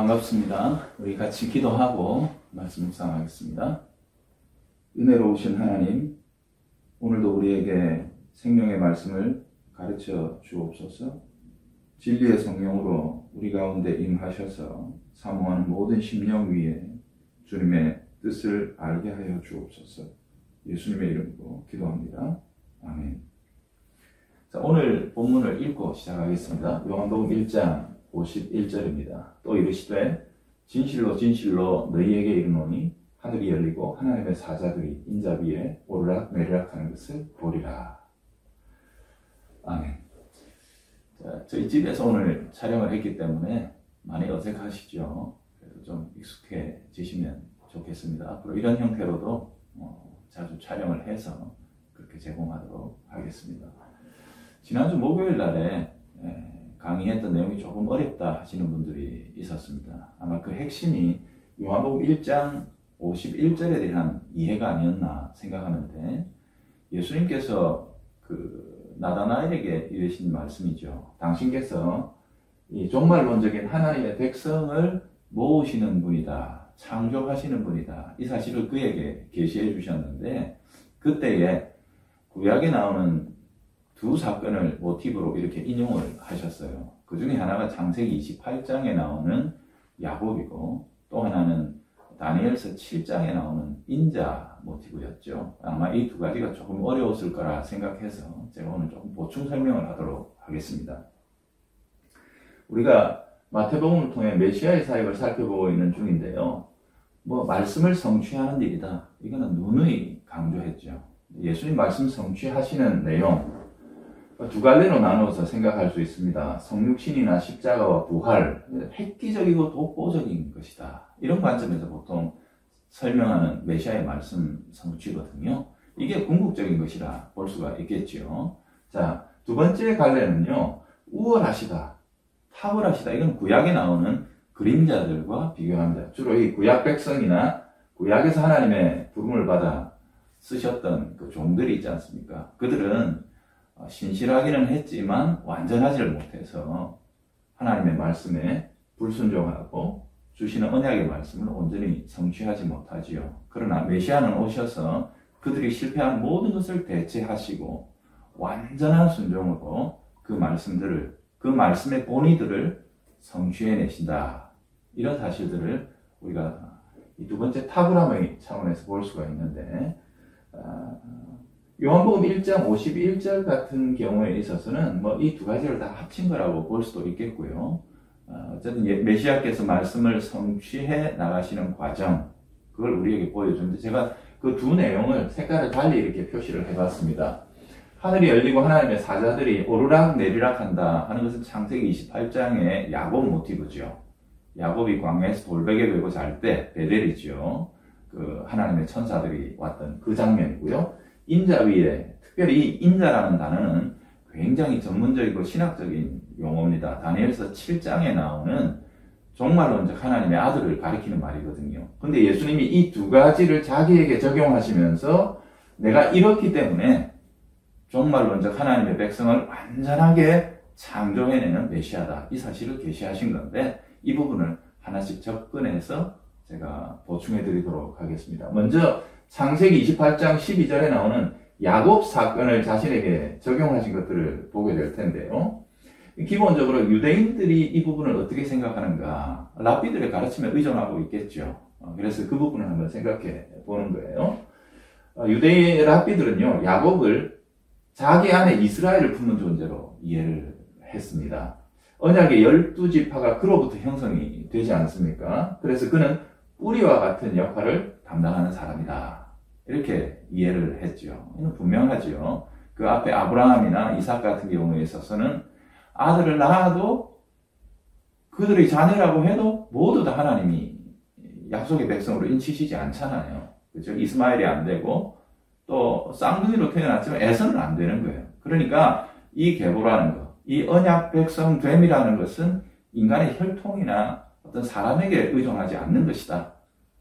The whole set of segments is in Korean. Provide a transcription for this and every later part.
반갑습니다. 우리 같이 기도하고 말씀 묵상하겠습니다. 은혜로우신 하나님, 오늘도 우리에게 생명의 말씀을 가르쳐 주옵소서. 진리의 성령으로 우리 가운데 임하셔서 사모하는 모든 심령 위에 주님의 뜻을 알게 하여 주옵소서. 예수님의 이름으로 기도합니다. 아멘. 자, 오늘 본문을 읽고 시작하겠습니다. 요한복음 1장 51절입니다. 또 이르시되 진실로 진실로 너희에게 이르노니 하늘이 열리고 하나님의 사자들이 인자 위에 오르락 내리락 하는 것을 보리라. 아멘. 자, 저희 집에서 오늘 촬영을 했기 때문에 많이 어색하시죠? 그래도 좀 익숙해지시면 좋겠습니다. 앞으로 이런 형태로도 자주 촬영을 해서 그렇게 제공하도록 하겠습니다. 지난주 목요일 날에 강의했던 내용이 조금 어렵다 하시는 분들이 있었습니다. 아마 그 핵심이 요한복음 1장 51절에 대한 이해가 아니었나 생각하는데, 예수님께서 그 나다나엘에게 이르신 말씀이죠. 당신께서 이 종말론적인 하나님의 백성을 모으시는 분이다, 창조하시는 분이다, 이 사실을 그에게 계시해 주셨는데, 그때에 구약에 나오는 두 사건을 모티브로 이렇게 인용을 하셨어요. 그 중에 하나가 창세기 28장에 나오는 야곱이고, 또 하나는 다니엘서 7장에 나오는 인자 모티브였죠. 아마 이 두 가지가 조금 어려웠을 거라 생각해서 제가 오늘 조금 보충 설명을 하도록 하겠습니다. 우리가 마태복음을 통해 메시아의 사역을 살펴보고 있는 중인데요. 말씀을 성취하는 일이다, 이거는 누누이 강조했죠. 예수님 말씀 성취하시는 내용 두 갈래로 나누어서 생각할 수 있습니다. 성육신이나 십자가와 부활, 획기적이고 독보적인 것이다, 이런 관점에서 보통 설명하는 메시아의 말씀 성취거든요. 이게 궁극적인 것이라 볼 수가 있겠죠. 자, 두 번째 갈래는요, 우월하시다, 탁월하시다. 이건 구약에 나오는 그림자들과 비교합니다. 주로 이 구약 백성이나 구약에서 하나님의 부름을 받아 쓰셨던 그 종들이 있지 않습니까? 그들은 신실하기는 했지만 완전하지를 못해서 하나님의 말씀에 불순종하고 주시는 언약의 말씀을 온전히 성취하지 못하지요. 그러나 메시아는 오셔서 그들이 실패한 모든 것을 대체하시고 완전한 순종으로 그 말씀들을, 그 말씀의 본의들을 성취해내신다. 이런 사실들을 우리가 이 두 번째 탁월함의 차원에서 볼 수가 있는데, 요한복음 1장 51절 같은 경우에 있어서는 이 두 가지를 다 합친 거라고 볼 수도 있겠고요. 어쨌든 메시아께서 말씀을 성취해 나가시는 과정, 그걸 우리에게 보여주는데, 제가 그 두 내용을 색깔을 달리 이렇게 표시를 해봤습니다. 하늘이 열리고 하나님의 사자들이 오르락 내리락 한다 하는 것은 창세기 28장의 야곱 모티브죠. 야곱이 광야에서 돌베개 베고 잘 때 베델이죠. 그 하나님의 천사들이 왔던 그 장면이고요. 인자 위에, 특별히 이 인자라는 단어는 굉장히 전문적이고 신학적인 용어입니다. 다니엘서 7장에 나오는 종말론적 하나님의 아들을 가리키는 말이거든요. 근데 예수님이 이 두 가지를 자기에게 적용하시면서 내가 이렇기 때문에 종말론적 하나님의 백성을 완전하게 창조해내는 메시아다, 이 사실을 계시하신 건데, 이 부분을 하나씩 접근해서 제가 보충해 드리도록 하겠습니다. 먼저 창세기 28장 12절에 나오는 야곱 사건을 자신에게 적용하신 것들을 보게 될 텐데요. 기본적으로 유대인들이 이 부분을 어떻게 생각하는가, 랍비들의 가르침에 의존하고 있겠죠. 그래서 그 부분을 한번 생각해 보는 거예요. 유대인 랍비들은요, 야곱을 자기 안에 이스라엘을 품는 존재로 이해를 했습니다. 언약의 12지파가 그로부터 형성이 되지 않습니까? 그래서 그는 뿌리와 같은 역할을 담당하는 사람이다, 이렇게 이해를 했죠. 이건 분명하죠. 그 앞에 아브라함이나 이삭 같은 경우에 있어서는 아들을 낳아도 그들의 자녀라고 해도 모두 다 하나님이 약속의 백성으로 인치시지 않잖아요. 그렇죠? 이스마엘이 안 되고 또 쌍둥이로 태어났지만 에서는 안 되는 거예요. 그러니까 이 계보라는 것, 이 언약 백성 됨이라는 것은 인간의 혈통이나 어떤 사람에게 의존하지 않는 것이다.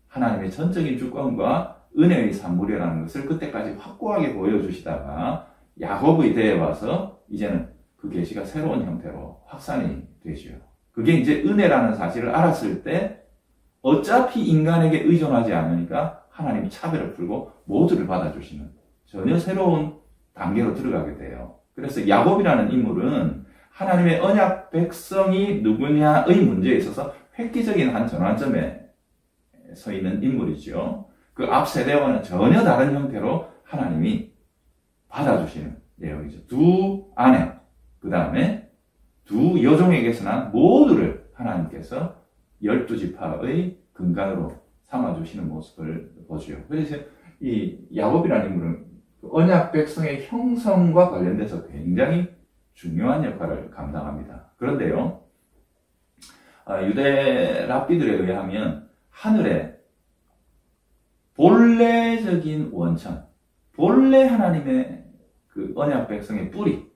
하나님의 전적인 주권과 은혜의 산물이라는 것을 그때까지 확고하게 보여주시다가 야곱의 대에 와서 이제는 그 계시가 새로운 형태로 확산이 되죠. 그게 이제 은혜라는 사실을 알았을 때 어차피 인간에게 의존하지 않으니까 하나님이 차별을 풀고 모두를 받아주시는 전혀 새로운 단계로 들어가게 돼요. 그래서 야곱이라는 인물은 하나님의 언약 백성이 누구냐의 문제에 있어서 획기적인 한 전환점에 서 있는 인물이죠. 그 앞 세대와는 전혀 다른 형태로 하나님이 받아주시는 내용이죠. 두 아내, 그 다음에 두 여종에게서나 모두를 하나님께서 12지파의 근간으로 삼아주시는 모습을 보죠. 그래서 이 야곱이라는 인물은 언약 백성의 형성과 관련돼서 굉장히 중요한 역할을 감당합니다. 그런데요, 유대 랍비들에 의하면 하늘에 본래적인 원천, 본래 하나님의 그 언약 백성의 뿌리,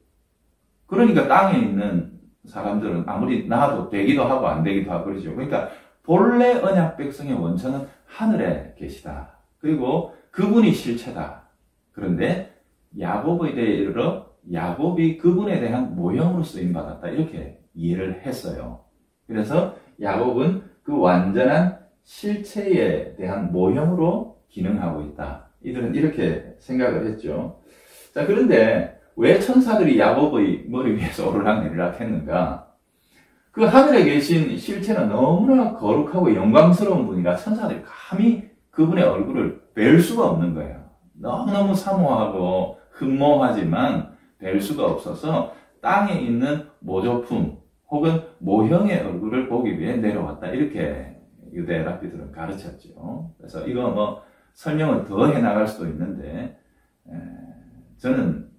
그러니까 땅에 있는 사람들은 아무리 낳아도 되기도 하고 안 되기도 하고 그러죠. 그러니까 본래 언약 백성의 원천은 하늘에 계시다. 그리고 그분이 실체다. 그런데 야곱에 대해 이르러 야곱이 그분에 대한 모형으로 쓰임받았다. 이렇게 이해를 했어요. 그래서 야곱은 그 완전한 실체에 대한 모형으로 기능하고 있다. 이들은 이렇게 생각을 했죠. 자, 그런데 왜 천사들이 야곱의 머리 위에서 오르락내리락 했는가? 그 하늘에 계신 실체는 너무나 거룩하고 영광스러운 분이라 천사들이 감히 그분의 얼굴을 뵐 수가 없는 거예요. 너무너무 사모하고 흠모하지만 뵐 수가 없어서 땅에 있는 모조품 혹은 모형의 얼굴을 보기 위해 내려왔다. 이렇게 유대 랍비들은 가르쳤죠. 그래서 이거 뭐 설명을 더 해나갈 수도 있는데 저는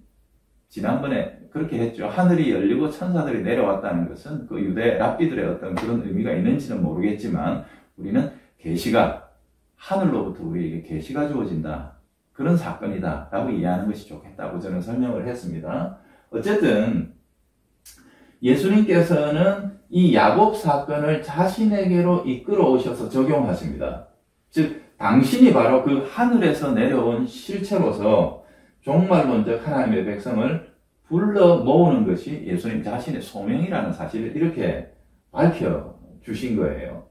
지난번에 그렇게 했죠. 하늘이 열리고 천사들이 내려왔다는 것은 그 유대 랍비들의 어떤 그런 의미가 있는지는 모르겠지만 우리는 계시가 하늘로부터 우리에게 계시가 주어진다. 그런 사건이다 라고 이해하는 것이 좋겠다고 저는 설명을 했습니다. 어쨌든 예수님께서는 이 야곱 사건을 자신에게로 이끌어 오셔서 적용하십니다. 즉 당신이 바로 그 하늘에서 내려온 실체로서 종말론적 하나님의 백성을 불러 모으는 것이 예수님 자신의 소명이라는 사실을 이렇게 밝혀주신 거예요.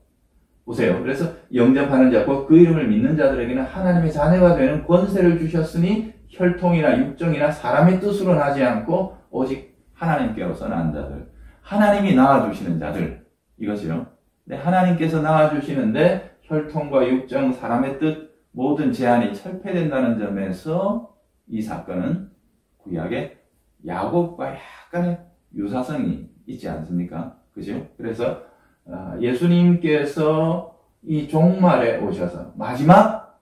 보세요. 그래서 영접하는 자, 곧 그 이름을 믿는 자들에게는 하나님의 자녀가 되는 권세를 주셨으니 혈통이나 육정이나 사람의 뜻으로 나지 않고 오직 하나님께로서 난 자들, 하나님이 낳아주시는 자들, 이것이요. 근데 하나님께서 낳아주시는데 혈통과 육정, 사람의 뜻, 모든 제한이 철폐된다는 점에서 이 사건은 구약의 야곱과 약간의 유사성이 있지 않습니까? 그죠? 그래서 예수님께서 이 종말에 오셔서 마지막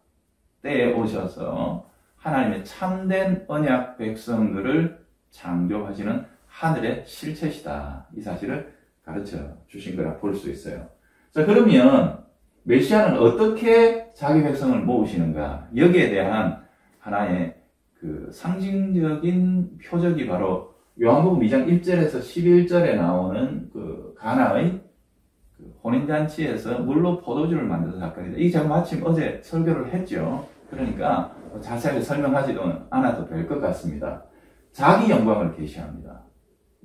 때에 오셔서 하나님의 참된 언약 백성들을 창조하시는 하늘의 실체시다. 이 사실을 가르쳐 주신 거라 볼 수 있어요. 자, 그러면 메시아는 어떻게 자기 백성을 모으시는가? 여기에 대한 하나의 그 상징적인 표적이 바로 요한복음 2장 1절에서 11절에 나오는 그 가나의 그 혼인잔치에서 물로 포도주를 만든 사건이다. 이게 제가 마침 어제 설교를 했죠. 그러니까 자세하게 설명하지도 않아도 될 것 같습니다. 자기 영광을 계시합니다.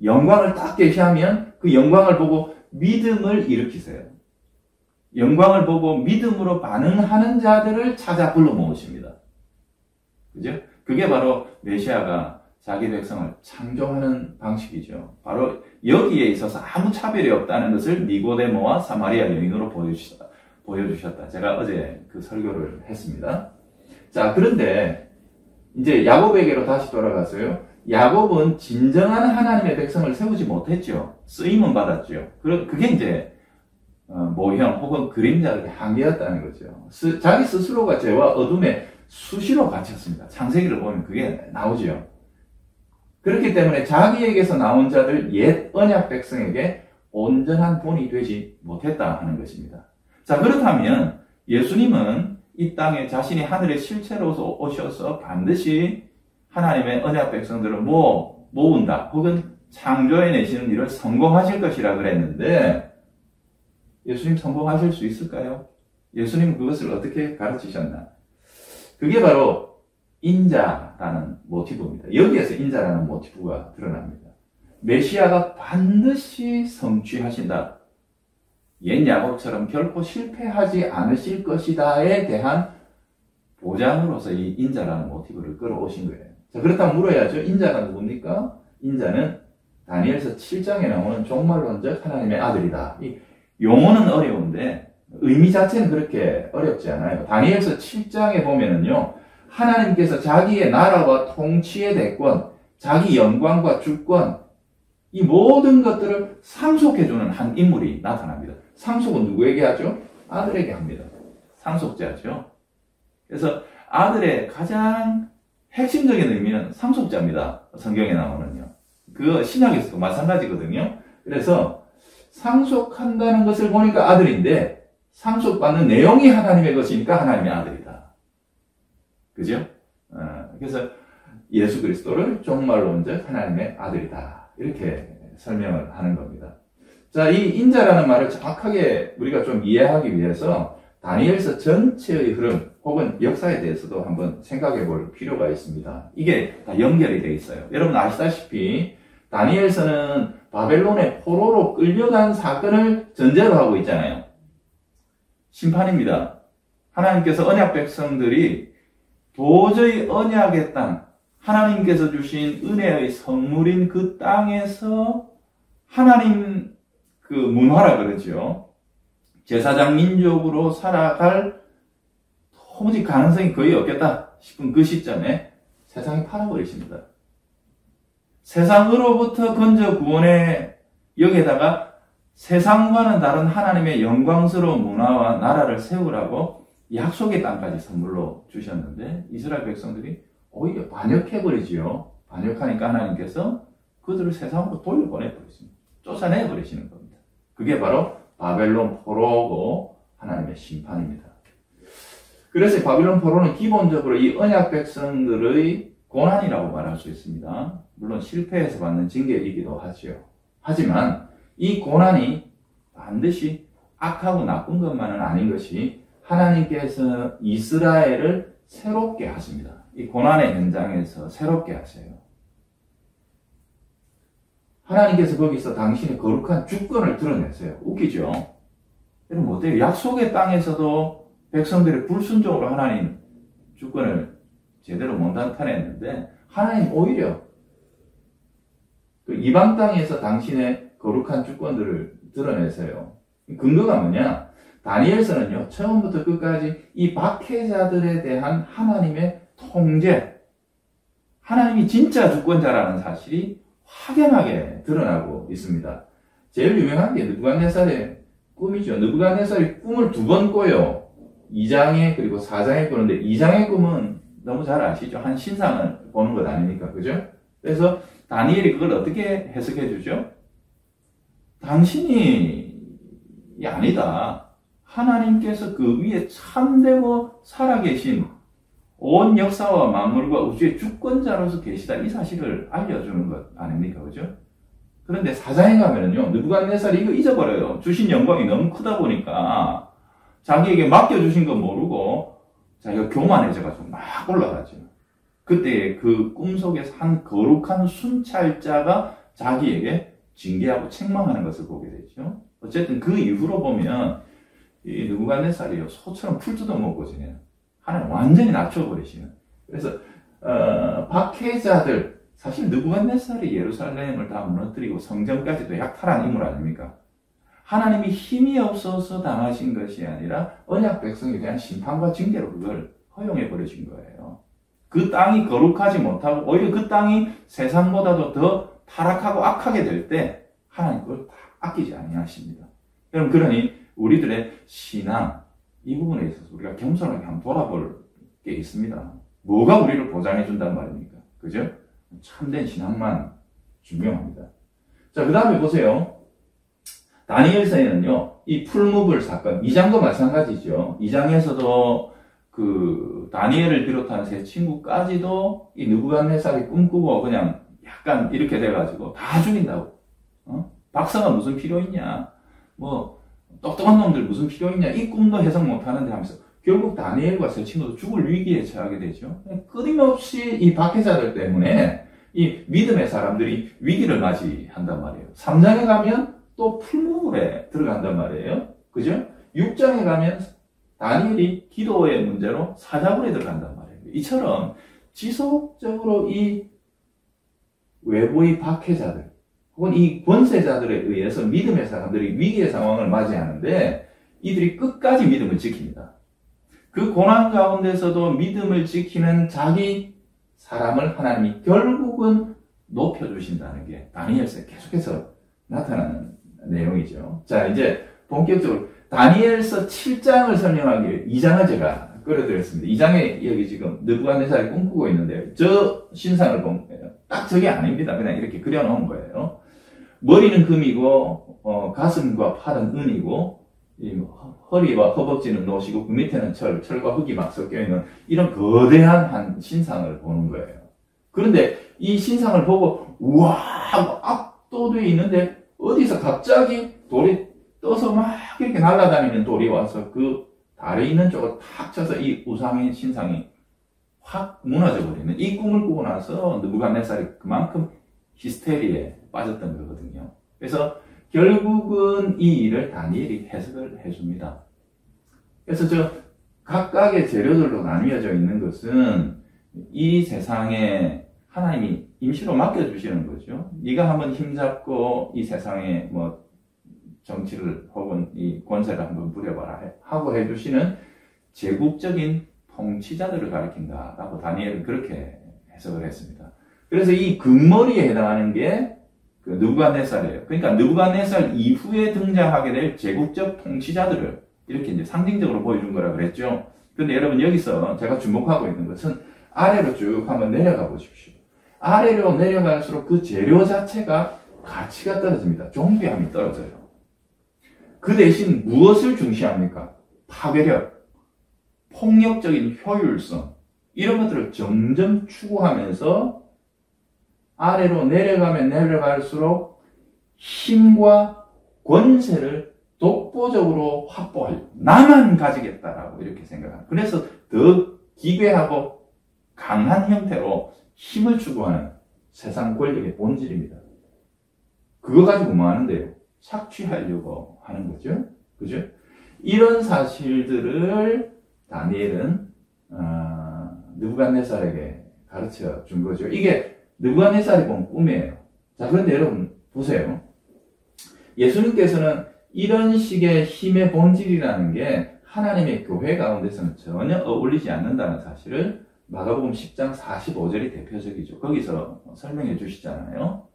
영광을 딱 계시하면 그 영광을 보고 믿음을 일으키세요. 영광을 보고 믿음으로 반응하는 자들을 찾아 불러 모으십니다. 그죠? 그게 바로 메시아가 자기 백성을 창조하는 방식이죠. 바로 여기에 있어서 아무 차별이 없다는 것을 니고데모와 사마리아 여인으로 보여주셨다. 제가 어제 그 설교를 했습니다. 자, 그런데 이제 야곱에게로 다시 돌아가서요. 야곱은 진정한 하나님의 백성을 세우지 못했죠. 쓰임은 받았죠. 그게 이제 모형 혹은 그림자의 한계였다는 거죠. 자기 스스로가 죄와 어둠에 수시로 갇혔습니다. 창세기를 보면 그게 나오죠. 그렇기 때문에 자기에게서 나온 자들 옛 언약 백성에게 온전한 본이 되지 못했다 하는 것입니다. 자, 그렇다면 예수님은 이 땅에 자신이 하늘의 실체로서 오셔서 반드시 하나님의 언약 백성들을 모은다 혹은 창조해내시는 일을 성공하실 것이라 그랬는데 예수님 성공하실 수 있을까요? 예수님은 그것을 어떻게 가르치셨나? 그게 바로 인자라는 모티브입니다. 여기에서 인자라는 모티브가 드러납니다. 메시아가 반드시 성취하신다. 옛 야곱처럼 결코 실패하지 않으실 것이다에 대한 보장으로서 이 인자라는 모티브를 끌어오신 거예요. 자, 그렇다면 물어야죠. 인자가 누굽니까? 인자는 다니엘서 7장에 나오는 종말론적 하나님의 아들이다. 이 용어는 어려운데 의미 자체는 그렇게 어렵지 않아요. 다니엘서 7장에 보면은요, 하나님께서 자기의 나라와 통치의 대권, 자기 영광과 주권, 이 모든 것들을 상속해주는 한 인물이 나타납니다. 상속은 누구에게 하죠? 아들에게 합니다. 상속자죠. 그래서 아들의 가장 핵심적인 의미는 상속자입니다. 성경에 나오는요. 그 신약에서도 마찬가지거든요. 그래서 상속한다는 것을 보니까 아들인데 상속받는 내용이 하나님의 것이니까 하나님의 아들이다. 그죠? 그래서 예수 그리스도를 종말론적 하나님의 아들이다. 이렇게 설명을 하는 겁니다. 자, 이 인자라는 말을 정확하게 우리가 좀 이해하기 위해서 다니엘서 전체의 흐름 혹은 역사에 대해서도 한번 생각해 볼 필요가 있습니다. 이게 다 연결이 되어 있어요. 여러분 아시다시피 다니엘서는 바벨론의 포로로 끌려간 사건을 전제로 하고 있잖아요. 심판입니다. 하나님께서 언약 백성들이 도저히 언약의 땅, 하나님께서 주신 은혜의 선물인 그 땅에서 하나님 그 문화라 그러죠. 제사장 민족으로 살아갈 도무지 가능성이 거의 없겠다 싶은 그 시점에 세상이 팔아버리십니다. 세상으로부터 건져 구원의 여기에다가 세상과는 다른 하나님의 영광스러운 문화와 나라를 세우라고 약속의 땅까지 선물로 주셨는데 이스라엘 백성들이 오히려 반역해버리지요. 반역하니까 하나님께서 그들을 세상으로 돌려보내버리십니다. 쫓아내버리시는 겁니다. 그게 바로 바벨론 포로고 하나님의 심판입니다. 그래서 바벨론 포로는 기본적으로 이 언약 백성들의 고난이라고 말할 수 있습니다. 물론 실패해서 받는 징계이기도 하지요. 하지만 이 고난이 반드시 악하고 나쁜 것만은 아닌 것이 하나님께서 이스라엘을 새롭게 하십니다. 이 고난의 현장에서 새롭게 하세요. 하나님께서 거기서 당신의 거룩한 주권을 드러내세요. 웃기죠? 여러분 어때요? 약속의 땅에서도 백성들의 불순종으로 하나님 주권을 제대로 못 나타냈는데 하나님 오히려 그 이방 땅에서 당신의 거룩한 주권들을 드러내세요. 근거가 뭐냐? 다니엘서는요, 처음부터 끝까지 이 박해자들에 대한 하나님의 통제, 하나님이 진짜 주권자라는 사실이 확연하게 드러나고 있습니다. 제일 유명한 게 느부갓네살의 꿈이죠. 느부갓네살이 꿈을 두 번 꿔요. 2장에 그리고 4장에 꾸는데 2장의 꿈은 너무 잘 아시죠? 한 신상을 보는 것 아닙니까? 그죠? 그래서 다니엘이 그걸 어떻게 해석해 주죠? 당신이 아니다. 하나님께서 그 위에 참되고 살아계신 온 역사와 만물과 우주의 주권자로서 계시다. 이 사실을 알려주는 것 아닙니까? 그죠? 그런데 4장에 가면은요, 느부갓네살이 이거 잊어버려요. 주신 영광이 너무 크다 보니까 자기에게 맡겨주신 거 모르고 자기가 교만해져가지고 막 올라가죠. 그때 그 꿈속에서 한 거룩한 순찰자가 자기에게 징계하고 책망하는 것을 보게 되죠. 어쨌든 그 이후로 보면 이 느부갓네살이요, 소처럼 풀 뜯어먹고 지내요. 하나님 완전히 낮춰버리시는. 그래서 박해자들, 사실 느부갓네살이 예루살렘을 다 무너뜨리고 성전까지도 약탈한 인물 아닙니까? 하나님이 힘이 없어서 당하신 것이 아니라 언약 백성에 대한 심판과 징계로 그걸 허용해 버리신 거예요. 그 땅이 거룩하지 못하고 오히려 그 땅이 세상보다도 더 타락하고 악하게 될 때 하나님 그걸 다 아끼지 아니하십니다. 여러분, 그러니 우리들의 신앙, 이 부분에 있어서 우리가 겸손하게 한번 돌아볼 게 있습니다. 뭐가 우리를 보장해 준단 말입니까? 그죠? 참된 신앙만 중요합니다. 자, 그 다음에 보세요. 다니엘서에는요, 이 풀무불 사건, 2장도 마찬가지죠. 2장에서도 그 다니엘을 비롯한 세 친구까지도 이 느부갓네살이 꿈꾸고 그냥 약간 이렇게 돼가지고 다 죽인다고. 박사가 무슨 필요 있냐? 뭐 똑똑한 놈들 무슨 필요 있냐? 이 꿈도 해석 못하는데 하면서 결국 다니엘과 세 친구도 죽을 위기에 처하게 되죠. 끊임없이 이 박해자들 때문에 이 믿음의 사람들이 위기를 맞이한단 말이에요. 3장에 가면 또 풀무불에 들어간단 말이에요. 그죠? 6장에 가면 다니엘이 기도의 문제로 사자굴에 들어간단 말이에요. 이처럼 지속적으로 이 외부의 박해자들 혹은 이 권세자들에 의해서 믿음의 사람들이 위기의 상황을 맞이하는데 이들이 끝까지 믿음을 지킵니다. 그 고난 가운데서도 믿음을 지키는 자기 사람을 하나님이 결국은 높여주신다는 게 다니엘서에 계속해서 나타나는 내용이죠. 자, 이제 본격적으로 다니엘서 7장을 설명하기 위해 2장을 제가 끌어들였습니다. 2장에 여기 지금 느부갓네살이 꿈꾸고 있는데요. 저 신상을 보면 딱 저게 아닙니다. 그냥 이렇게 그려놓은 거예요. 머리는 금이고 가슴과 팔은 은이고 허리와 허벅지는 노시고 그 밑에는 철과 흙이 막 섞여있는 이런 거대한 한 신상을 보는 거예요. 그런데 이 신상을 보고 우와 하고 압도되어 있는데 어디서 갑자기 돌이 떠서 막 이렇게 날아다니는 돌이 와서 그 달에 있는 쪽을 탁 쳐서 이 우상의 신상이 확 무너져 버리는 이 꿈을 꾸고 나서 느부갓네살이 그만큼 히스테리에 빠졌던 거거든요. 그래서 결국은 이 일을 다니엘이 해석을 해줍니다. 그래서 저 각각의 재료들로 나뉘어져 있는 것은 이 세상에 하나님이 임시로 맡겨주시는 거죠. 네가 한번 힘잡고 이 세상에 뭐 정치를 혹은 이 권세를 한번 부려봐라 하고 해주시는 제국적인 통치자들을 가리킨다라고 다니엘은 그렇게 해석을 했습니다. 그래서 이 금머리에 해당하는 게 그 느부갓네살이에요. 그러니까 느부갓네살 이후에 등장하게 될 제국적 통치자들을 이렇게 이제 상징적으로 보여준 거라 그랬죠. 그런데 여러분 여기서 제가 주목하고 있는 것은 아래로 쭉 한번 내려가 보십시오. 아래로 내려갈수록 그 재료 자체가 가치가 떨어집니다. 존귀함이 떨어져요. 그 대신 무엇을 중시합니까? 파괴력, 폭력적인 효율성 이런 것들을 점점 추구하면서 아래로 내려가면 내려갈수록 힘과 권세를 독보적으로 확보하려고 나만 가지겠다라고 이렇게 생각합니다. 그래서 더 기괴하고 강한 형태로 힘을 추구하는 세상 권력의 본질입니다. 그거 가지고 뭐 하는데요? 착취하려고 하는 거죠. 그죠? 이런 사실들을 다니엘은 느부갓네살에게 가르쳐 준 거죠. 이게 느부갓네살이 본 꿈이에요. 자, 그런데 여러분 보세요. 예수님께서는 이런 식의 힘의 본질이라는 게 하나님의 교회 가운데서는 전혀 어울리지 않는다는 사실을 마가복음 10장 45절이 대표적이죠. 거기서 설명해 주시잖아요.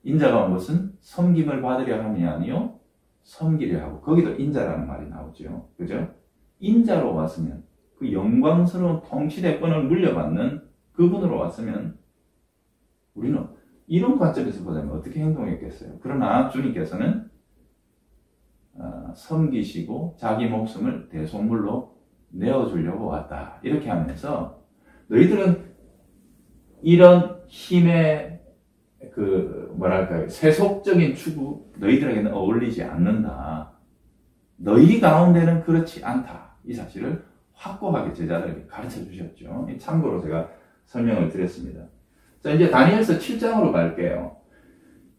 인자가 온 것은 섬김을 받으려 함이 아니요 섬기려 하고 거기도 인자라는 말이 나오죠. 그죠? 인자로 왔으면 그 영광스러운 통치대권을 물려받는 그분으로 왔으면 우리는 이런 관점에서 보자면 어떻게 행동했겠어요? 그러나 주님께서는 섬기시고 자기 목숨을 대속물로 내어주려고 왔다. 이렇게 하면서 너희들은 이런 힘의 세속적인 추구 너희들에게는 어울리지 않는다. 너희 가운데는 그렇지 않다. 이 사실을 확고하게 제자들에게 가르쳐 주셨죠. 참고로 제가 설명을 드렸습니다. 자, 이제 다니엘서 7장으로 갈게요.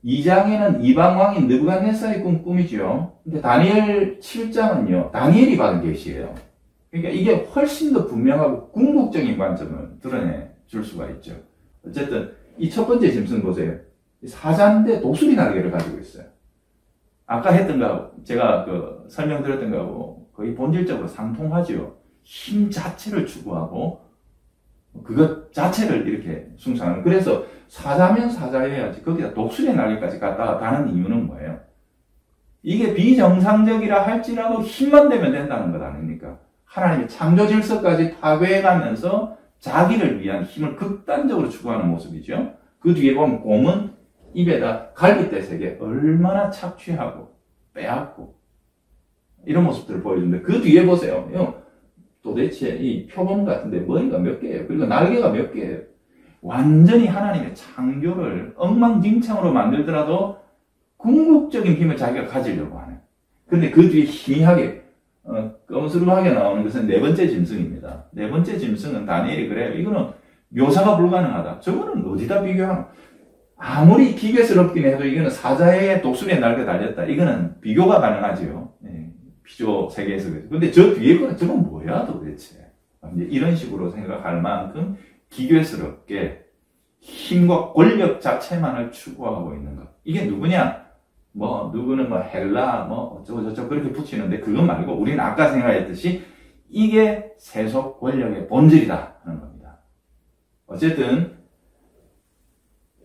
2장에는 이방왕인 느부갓네살이 꾼 꿈이죠. 근데 다니엘 7장은요, 다니엘이 받은 계시예요. 그러니까 이게 훨씬 더 분명하고 궁극적인 관점을 드러내 줄 수가 있죠. 어쨌든 이 첫 번째 짐승 보세요. 사자인데 독수리 날개를 가지고 있어요. 아까 했던 거하고 제가 설명드렸던 거하고 거의 본질적으로 상통하죠. 힘 자체를 추구하고 그것 자체를 이렇게 숭상하는. 그래서 사자면 사자여야지 거기다 독수리 날개까지 갖다가 다는 이유는 뭐예요? 이게 비정상적이라 할지라도 힘만 되면 된다는 것 아닙니까? 하나님의 창조 질서까지 파괴해가면서 자기를 위한 힘을 극단적으로 추구하는 모습이죠. 그 뒤에 보면 곰은 입에다 갈빗대 세게 얼마나 착취하고 빼앗고 이런 모습들을 보여주는데 그 뒤에 보세요. 도대체 이 표범 같은데 머리가 몇 개예요? 그리고 날개가 몇 개예요? 완전히 하나님의 창조를 엉망진창으로 만들더라도 궁극적인 힘을 자기가 가지려고 하는. 근데 그 뒤에 희미하게 검수루하게 나오는 것은 네 번째 짐승입니다. 네 번째 짐승은 다니엘이 그래요. 이거는 묘사가 불가능하다. 저거는 어디다 비교하나? 아무리 기괴스럽긴 해도 이거는 사자의 독수리에 날개 달렸다. 이거는 비교가 가능하지요. 예, 피조 세계에서. 근데 저 뒤에 거는 저건 뭐야 도대체. 이제 이런 식으로 생각할 만큼 기괴스럽게 힘과 권력 자체만을 추구하고 있는 것. 이게 누구냐? 누구는 헬라, 어쩌고저쩌고 그렇게 붙이는데 그거 말고 우리는 아까 생각했듯이 이게 세속 권력의 본질이다 하는 겁니다. 어쨌든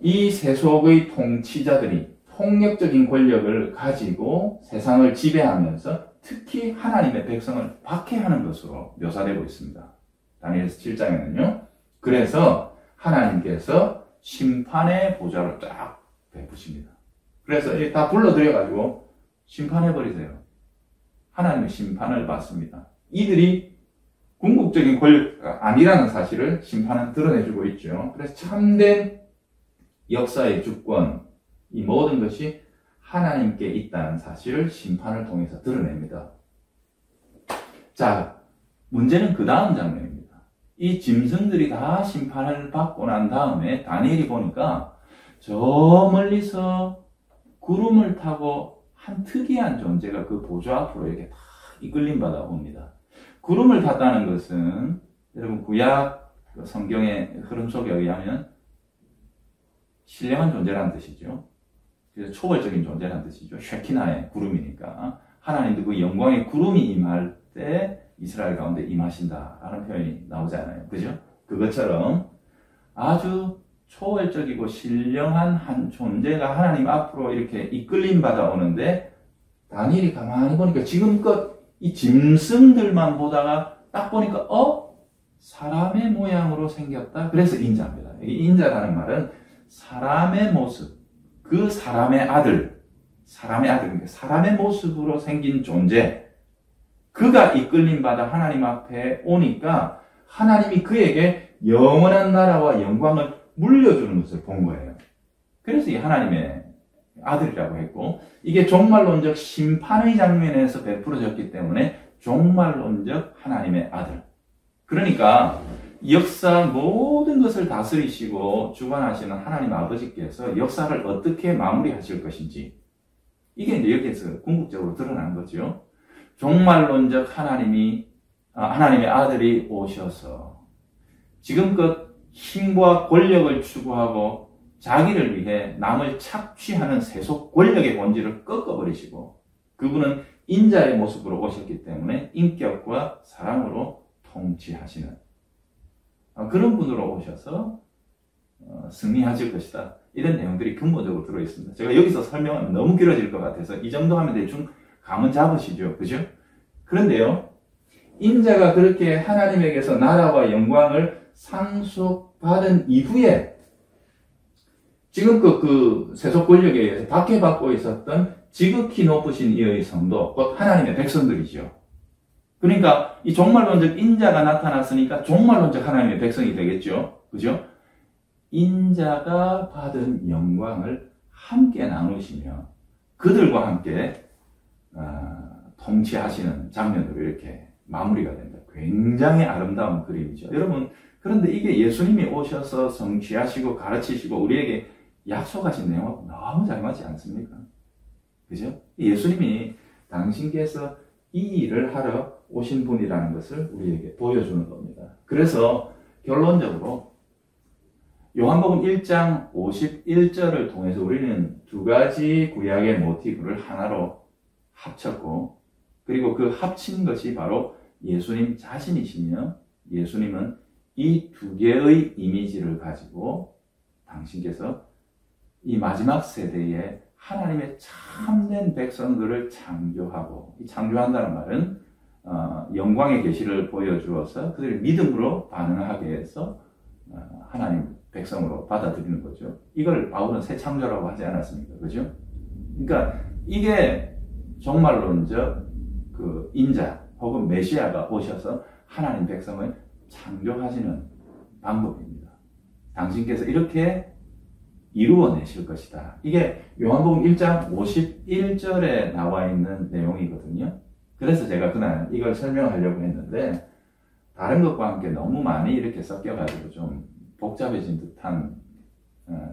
이 세속의 통치자들이 폭력적인 권력을 가지고 세상을 지배하면서 특히 하나님의 백성을 박해하는 것으로 묘사되고 있습니다. 다니엘서 7장에는요. 그래서 하나님께서 심판의 보좌를 쫙 베푸십니다. 그래서 다 불러들여가지고 심판해버리세요. 하나님의 심판을 받습니다. 이들이 궁극적인 권력가 아니라는 사실을 심판은 드러내주고 있죠. 그래서 참된 역사의 주권, 이 모든 것이 하나님께 있다는 사실을 심판을 통해서 드러냅니다. 자, 문제는 그 다음 장면입니다. 이 짐승들이 다 심판을 받고 난 다음에 다니엘이 보니까 저 멀리서 구름을 타고 한 특이한 존재가 그 보좌 앞으로 이렇게 다 이끌림 받아 옵니다. 구름을 탔다는 것은 여러분 구약 성경의 흐름 속에 의하면 신령한 존재라는 뜻이죠. 그래서 초월적인 존재라는 뜻이죠. 쉐키나의 구름이니까 하나님도 그 영광의 구름이 임할 때 이스라엘 가운데 임하신다라는 표현이 나오잖아요. 그죠? 그것처럼 아주 초월적이고 신령한 한 존재가 하나님 앞으로 이렇게 이끌림 받아오는데 다니엘이 가만히 보니까 지금껏 이 짐승들만 보다가 딱 보니까 사람의 모양으로 생겼다. 그래서 인자입니다. 이 인자라는 말은 사람의 모습, 그 사람의 아들, 그러니까 사람의 모습으로 생긴 존재, 그가 이끌림 받아 하나님 앞에 오니까 하나님이 그에게 영원한 나라와 영광을 물려주는 것을 본 거예요. 그래서 이 하나님의 아들이라고 했고, 이게 종말론적 심판의 장면에서 베풀어졌기 때문에 종말론적 하나님의 아들. 그러니까 역사 모든 것을 다스리시고 주관하시는 하나님 아버지께서 역사를 어떻게 마무리하실 것인지, 이게 이제 여기에서 궁극적으로 드러나는 거죠. 종말론적 하나님의 아들이 오셔서 지금껏 힘과 권력을 추구하고 자기를 위해 남을 착취하는 세속 권력의 본질을 꺾어버리시고, 그분은 인자의 모습으로 오셨기 때문에 인격과 사랑으로 통치하시는 그런 분으로 오셔서 승리하실 것이다. 이런 내용들이 근본적으로 들어있습니다. 제가 여기서 설명하면 너무 길어질 것 같아서 이 정도 하면 대충 감은 잡으시죠. 그죠? 그런데요, 인자가 그렇게 하나님에게서 나라와 영광을 상속받은 이후에 지금껏 그 세속 권력에 의해서 박해받고 있었던 지극히 높으신 이의 성도, 곧 하나님의 백성들이죠. 그러니까 이 종말론적 인자가 나타났으니까 종말론적 하나님의 백성이 되겠죠. 그죠? 인자가 받은 영광을 함께 나누시며 그들과 함께 통치하시는 장면으로 이렇게 마무리가 됩니다. 굉장히 아름다운 그림이죠. 여러분, 그런데 이게 예수님이 오셔서 성취하시고 가르치시고 우리에게 약속하신 내용하고 너무 잘 맞지 않습니까? 그죠? 예수님이 당신께서 이 일을 하러 오신 분이라는 것을 우리에게 보여주는 겁니다. 그래서 결론적으로 요한복음 1장 51절을 통해서 우리는 두 가지 구약의 모티브를 하나로 합쳤고, 그리고 그 합친 것이 바로 예수님 자신이시며, 예수님은 이 두 개의 이미지를 가지고 당신께서 이 마지막 세대에 하나님의 참된 백성들을 창조하고, 이 창조한다는 말은 영광의 계시를 보여주어서 그들이 믿음으로 반응하게 해서 하나님 백성으로 받아들이는 거죠. 이걸 바울은 새 창조라고 하지 않았습니까? 그죠? 그러니까 이게 종말론적 그 인자 혹은 메시아가 오셔서 하나님 백성을 창조하시는 방법입니다. 당신께서 이렇게 이루어내실 것이다. 이게 요한복음 1장 51절에 나와 있는 내용이거든요. 그래서 제가 그날 이걸 설명하려고 했는데 다른 것과 함께 너무 많이 이렇게 섞여가지고 좀 복잡해진 듯한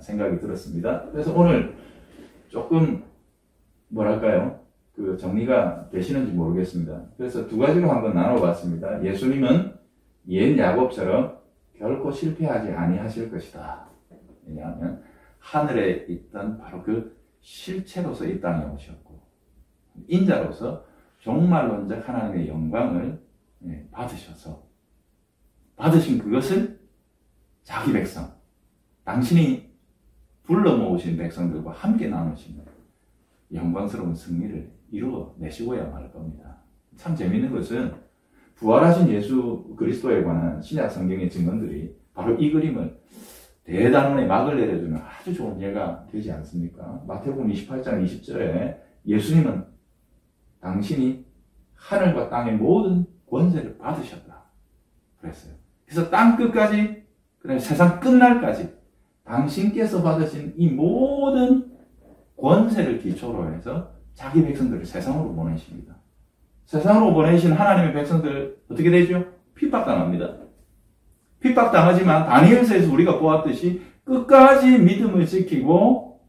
생각이 들었습니다. 그래서 오늘 조금 뭐랄까요? 그 정리가 되시는지 모르겠습니다. 그래서 두 가지로 한번 나눠봤습니다. 예수님은 옛 야곱처럼 결코 실패하지 아니하실 것이다. 왜냐하면 하늘에 있던 바로 그 실체로서 이 땅에 오셨고 인자로서 종말론적 하나님의 영광을 받으셔서 받으신 그것을 자기 백성, 당신이 불러 모으신 백성들과 함께 나누시는 영광스러운 승리를 이루어내시고야 말 겁니다. 참 재미있는 것은 부활하신 예수 그리스도에 관한 신약 성경의 증언들이 바로 이 그림을 대단원의 막을 내려주는 아주 좋은 예가 되지 않습니까? 마태복음 28장 20절에 예수님은 당신이 하늘과 땅의 모든 권세를 받으셨다 그랬어요. 그래서 땅 끝까지, 그다음에 세상 끝날까지 당신께서 받으신 이 모든 권세를 기초로 해서 자기 백성들을 세상으로 보내십니다. 세상으로 보내신 하나님의 백성들 어떻게 되죠? 핍박당합니다. 핍박당하지만 다니엘서에서 우리가 보았듯이 끝까지 믿음을 지키고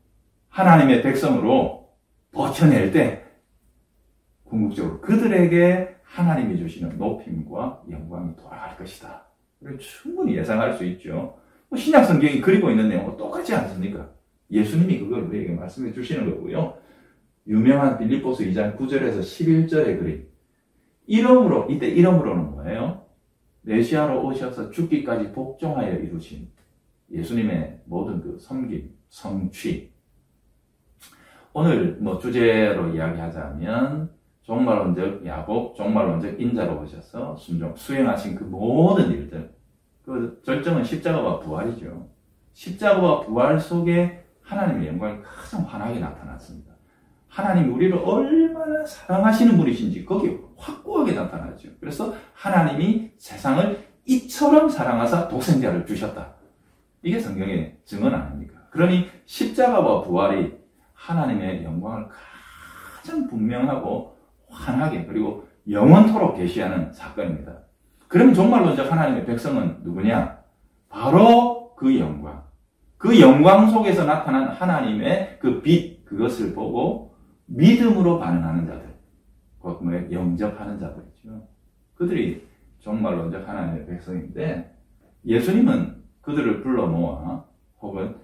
하나님의 백성으로 버텨낼 때 궁극적으로 그들에게 하나님이 주시는 높임과 영광이 돌아갈 것이다. 충분히 예상할 수 있죠. 신약 성경이 그리고 있는 내용과 똑같지 않습니까? 예수님이 그걸 우리에게 말씀해 주시는 거고요. 유명한 빌립보서 2장 9절에서 11절의 그림. 이름으로, 이때 이름으로는 뭐예요? 메시아로 오셔서 죽기까지 복종하여 이루신 예수님의 모든 그 섬김, 성취. 오늘 주제로 이야기하자면 종말론적 야곱, 종말론적 인자로 오셔서 수행하신 그 모든 일들. 그 절정은 십자가와 부활이죠. 십자가와 부활 속에 하나님의 영광이 가장 환하게 나타났습니다. 하나님이 우리를 얼마나 사랑하시는 분이신지 거기에 확고하게 나타나죠. 그래서 하나님이 세상을 이처럼 사랑하사 독생자를 주셨다. 이게 성경의 증언 아닙니까? 그러니 십자가와 부활이 하나님의 영광을 가장 분명하고 환하게 그리고 영원토록 계시하는 사건입니다. 그러면 종말론적 하나님의 백성은 누구냐? 바로 그 영광. 그 영광 속에서 나타난 하나님의 그 빛, 그것을 보고 믿음으로 반응하는 자들. 곧 영접하는 자들이죠. 그들이 종말론적 하나님의 백성인데 예수님은 그들을 불러 모아 혹은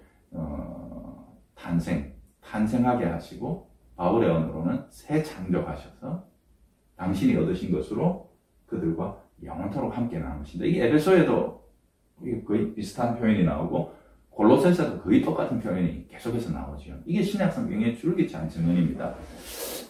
탄생하게 하시고 바울의 언어로는 새 창조하셔서 당신이 얻으신 것으로 그들과 영원토록 함께 나누신다. 이게 에베소에도 거의 비슷한 표현이 나오고 골로새서도 거의 똑같은 표현이 계속해서 나오죠. 이게 신약 성경의 줄기찬 증언입니다.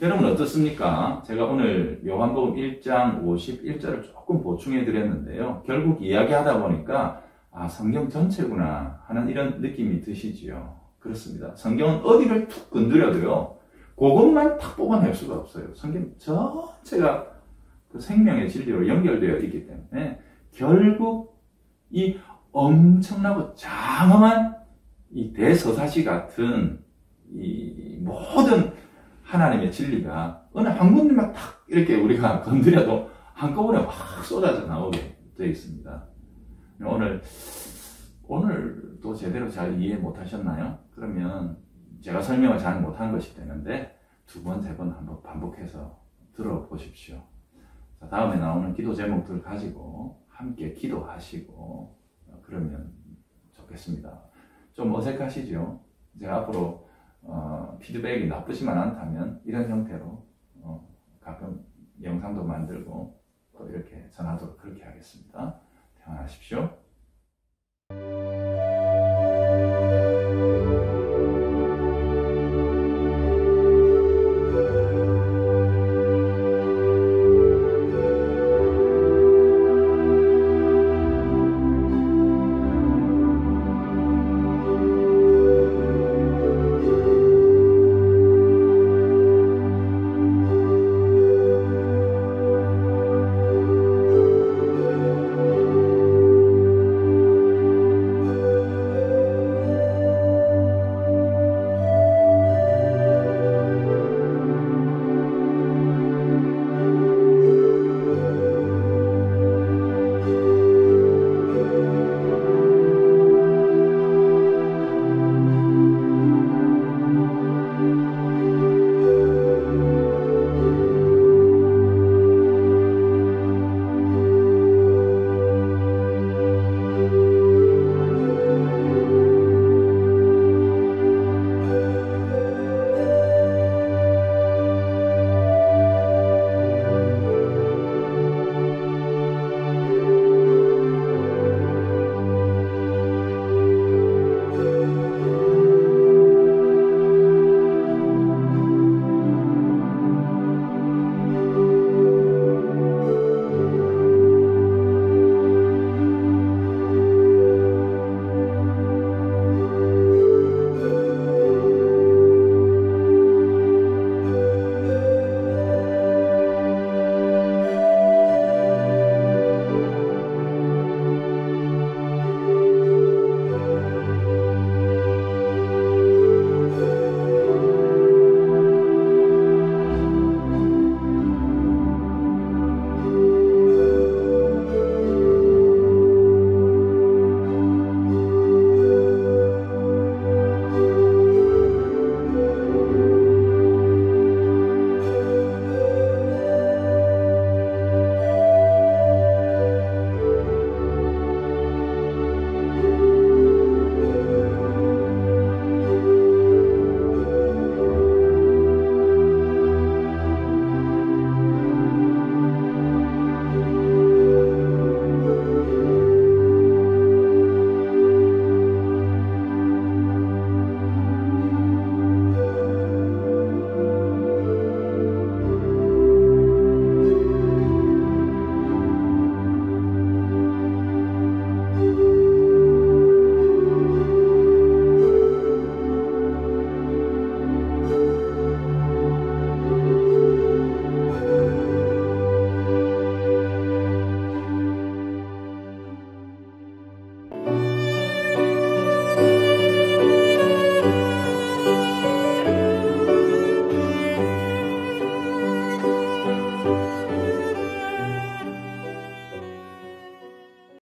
여러분 어떻습니까? 제가 오늘 요한복음 1장 51절을 조금 보충해 드렸는데요. 결국 이야기하다 보니까 성경 전체구나 하는 이런 느낌이 드시지요. 그렇습니다. 성경은 어디를 툭 건드려도요. 그것만 탁 뽑아낼 수가 없어요. 성경 전체가 그 생명의 진리로 연결되어 있기 때문에 결국 이 엄청나고 장엄한 이 대서사시 같은 이 모든 하나님의 진리가 어느 한 군데만 탁 이렇게 우리가 건드려도 한꺼번에 확 쏟아져 나오게 되어 있습니다. 오늘도 제대로 잘 이해 못 하셨나요? 그러면 제가 설명을 잘 못한 것이 되는데 2번, 3번 한번 반복해서 들어보십시오. 자, 다음에 나오는 기도 제목들 가지고 함께 기도하시고 그러면 좋겠습니다. 좀 어색하시죠? 제가 앞으로 피드백이 나쁘지만 않다면 이런 형태로 가끔 영상도 만들고 또 이렇게 전하도록 그렇게 하겠습니다. 평안하십시오.